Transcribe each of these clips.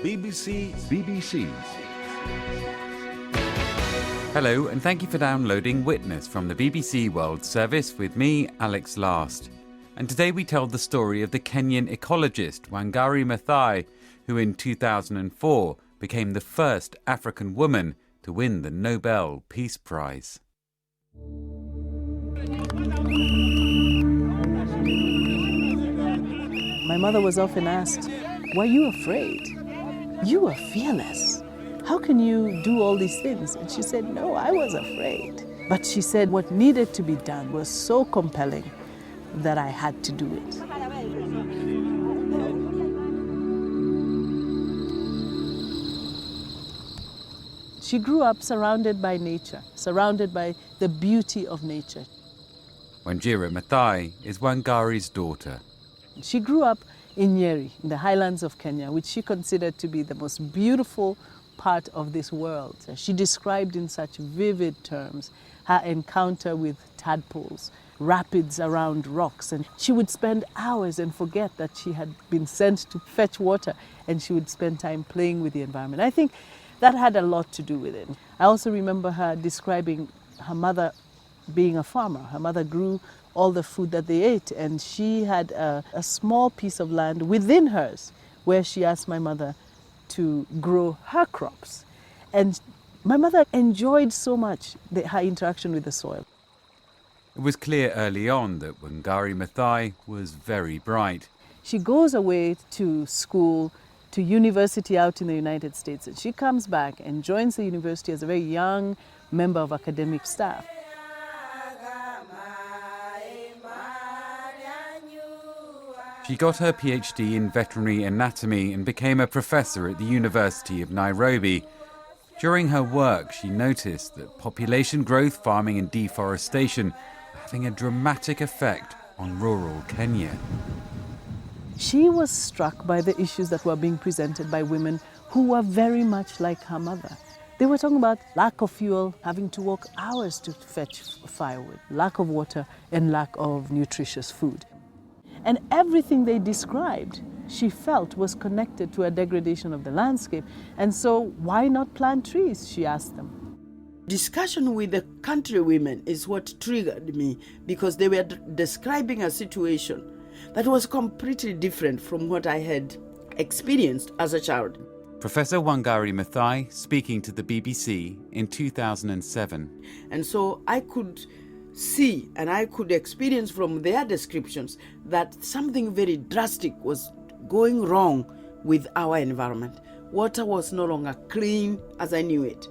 BBC. Hello, and thank you for downloading Witness from the BBC World Service with me, Alex Last. And today we tell the story of the Kenyan ecologist Wangari Maathai, who in 2004 became the first African woman to win the Nobel Peace Prize. My mother was often asked, "Were you afraid? You were fearless. How can you do all these things?" And she said, "No, I was afraid." But she said what needed to be done was so compelling that I had to do it. She grew up surrounded by nature, surrounded by the beauty of nature. Wanjira Mathai is Wangari's daughter. She grew up in Nyeri, in the highlands of Kenya, which she considered to be the most beautiful part of this world. She described in such vivid terms her encounter with tadpoles, rapids around rocks, and she would spend hours and forget that she had been sent to fetch water, and she would spend time playing with the environment. I think that had a lot to do with it. I also remember her describing her mother being a farmer. Her mother grew all the food that they ate, and she had a small piece of land within hers where she asked my mother to grow her crops. And my mother enjoyed so much her interaction with the soil. It was clear early on that Wangari Maathai was very bright. She goes away to school, to university out in the United States, and she comes back and joins the university as a very young member of academic staff. She got her PhD in veterinary anatomy and became a professor at the University of Nairobi. During her work, she noticed that population growth, farming and deforestation were having a dramatic effect on rural Kenya. She was struck by the issues that were being presented by women who were very much like her mother. They were talking about lack of fuel, having to walk hours to fetch firewood, lack of water, and lack of nutritious food. And everything they described, she felt, was connected to a degradation of the landscape. And so why not plant trees, she asked them. Discussion with the country women is what triggered me, because they were describing a situation that was completely different from what I had experienced as a child. Professor Wangari Maathai speaking to the BBC in 2007. And so I could see and I could experience from their descriptions that something very drastic was going wrong with our environment. Water was no longer clean as I knew it.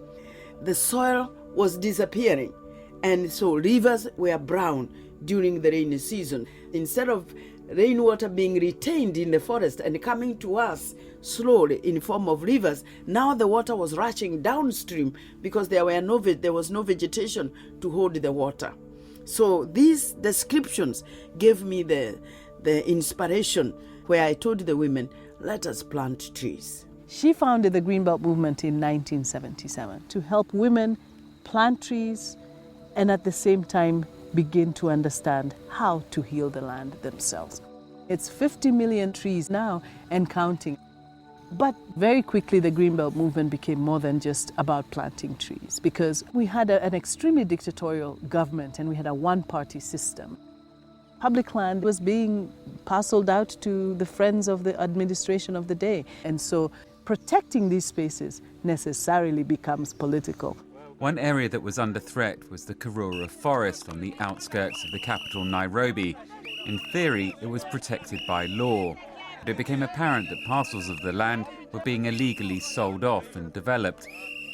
The soil was disappearing, and so rivers were brown during the rainy season. Instead of rainwater being retained in the forest and coming to us slowly in form of rivers, now the water was rushing downstream because there was no vegetation to hold the water. So these descriptions gave me the inspiration where I told the women, let us plant trees. She founded the Greenbelt movement in 1977 to help women plant trees and at the same time begin to understand how to heal the land themselves. It's 50 million trees now and counting. But very quickly the Greenbelt movement became more than just about planting trees, because we had an extremely dictatorial government and we had a one-party system. Public land was being parceled out to the friends of the administration of the day. And so protecting these spaces necessarily becomes political. One area that was under threat was the Karura forest on the outskirts of the capital Nairobi. In theory, it was protected by law. But it became apparent that parcels of the land were being illegally sold off and developed.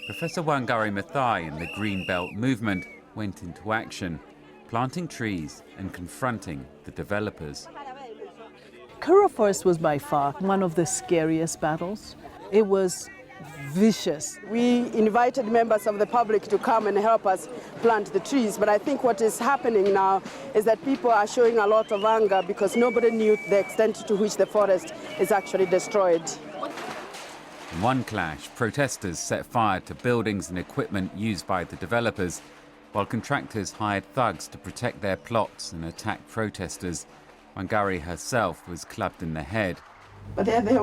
Professor Wangari Maathai and the Greenbelt movement went into action, planting trees and confronting the developers. Karura Forest was by far one of the scariest battles. It was vicious. We invited members of the public to come and help us plant the trees, but I think what is happening now is that people are showing a lot of anger because nobody knew the extent to which the forest is actually destroyed. In one clash, protesters set fire to buildings and equipment used by the developers, while contractors hired thugs to protect their plots and attack protesters. Wangari herself was clubbed in the head. But they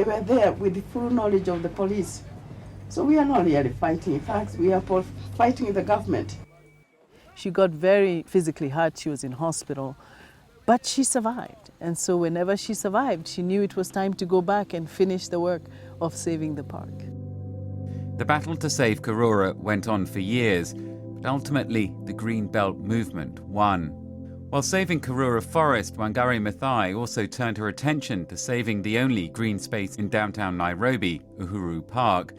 were there with the full knowledge of the police. So we are not really fighting facts, we are fighting the government. She got very physically hurt. She was in hospital, but she survived. And so whenever she survived, she knew it was time to go back and finish the work of saving the park. The battle to save Karura went on for years, but ultimately the Green Belt movement won. While saving Karura Forest, Wangari Maathai also turned her attention to saving the only green space in downtown Nairobi, Uhuru Park,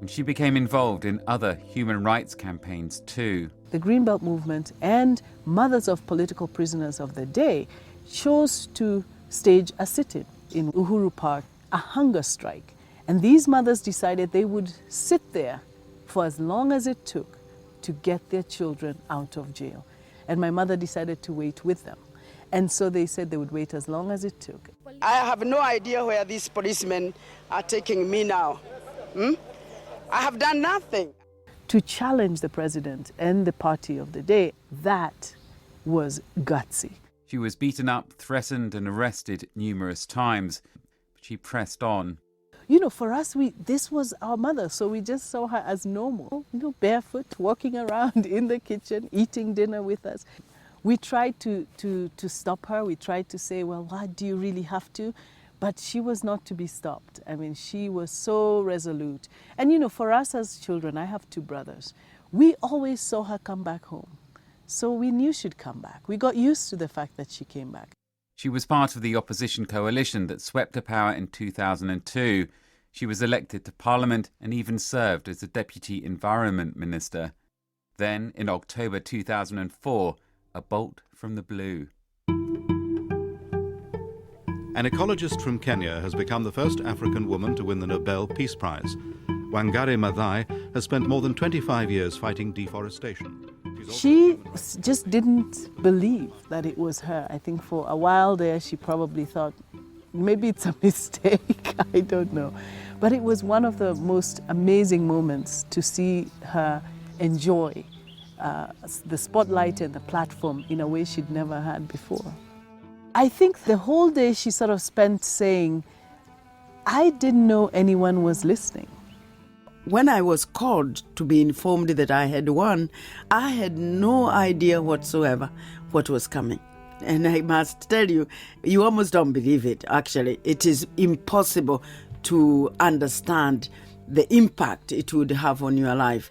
and she became involved in other human rights campaigns too. The Green Belt movement and mothers of political prisoners of the day chose to stage a sit-in in Uhuru Park, a hunger strike. And these mothers decided they would sit there for as long as it took to get their children out of jail. And my mother decided to wait with them. And so they said they would wait as long as it took. I have no idea where these policemen are taking me now. I have done nothing. To challenge the president and the party of the day, that was gutsy. She was beaten up, threatened and arrested numerous times, but she pressed on. You know, for us, this was our mother, so we just saw her as normal, barefoot, walking around in the kitchen, eating dinner with us. We tried to stop her. We tried to say, well, why do you really have to? But she was not to be stopped. I mean, she was so resolute. And, for us as children, I have 2 brothers. We always saw her come back home. So we knew she'd come back. We got used to the fact that she came back. She was part of the opposition coalition that swept to power in 2002. She was elected to Parliament and even served as the Deputy Environment Minister. Then, in October 2004, a bolt from the blue. An ecologist from Kenya has become the first African woman to win the Nobel Peace Prize. Wangari Maathai has spent more than 25 years fighting deforestation. She just didn't believe that it was her. I think for a while there she probably thought, maybe it's a mistake, I don't know. But it was one of the most amazing moments to see her enjoy the spotlight and the platform in a way she'd never had before. I think the whole day she sort of spent saying, I didn't know anyone was listening. When I was called to be informed that I had won, I had no idea whatsoever what was coming. And I must tell you, you almost don't believe it, actually. It is impossible to understand the impact it would have on your life.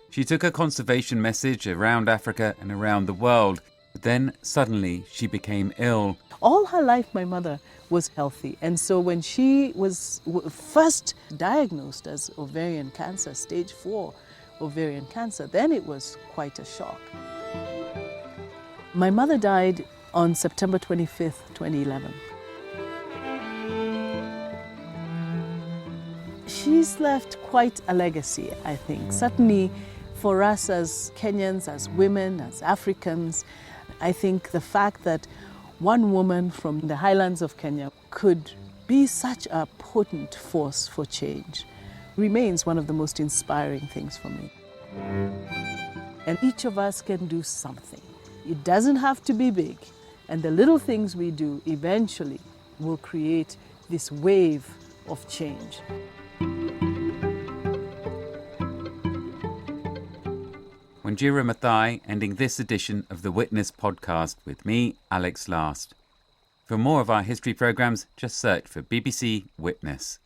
She took a conservation message around Africa and around the world. But then suddenly she became ill. All her life, my mother was healthy. And so when she was first diagnosed as ovarian cancer, stage 4 ovarian cancer, then it was quite a shock. My mother died on September 25th, 2011. She's left quite a legacy, I think. Certainly for us as Kenyans, as women, as Africans, I think the fact that one woman from the highlands of Kenya could be such a potent force for change remains one of the most inspiring things for me. And each of us can do something. It doesn't have to be big. And the little things we do eventually will create this wave of change. Wanjira Mathai ending this edition of the Witness podcast with me, Alex Last. For more of our history programmes, just search for BBC Witness.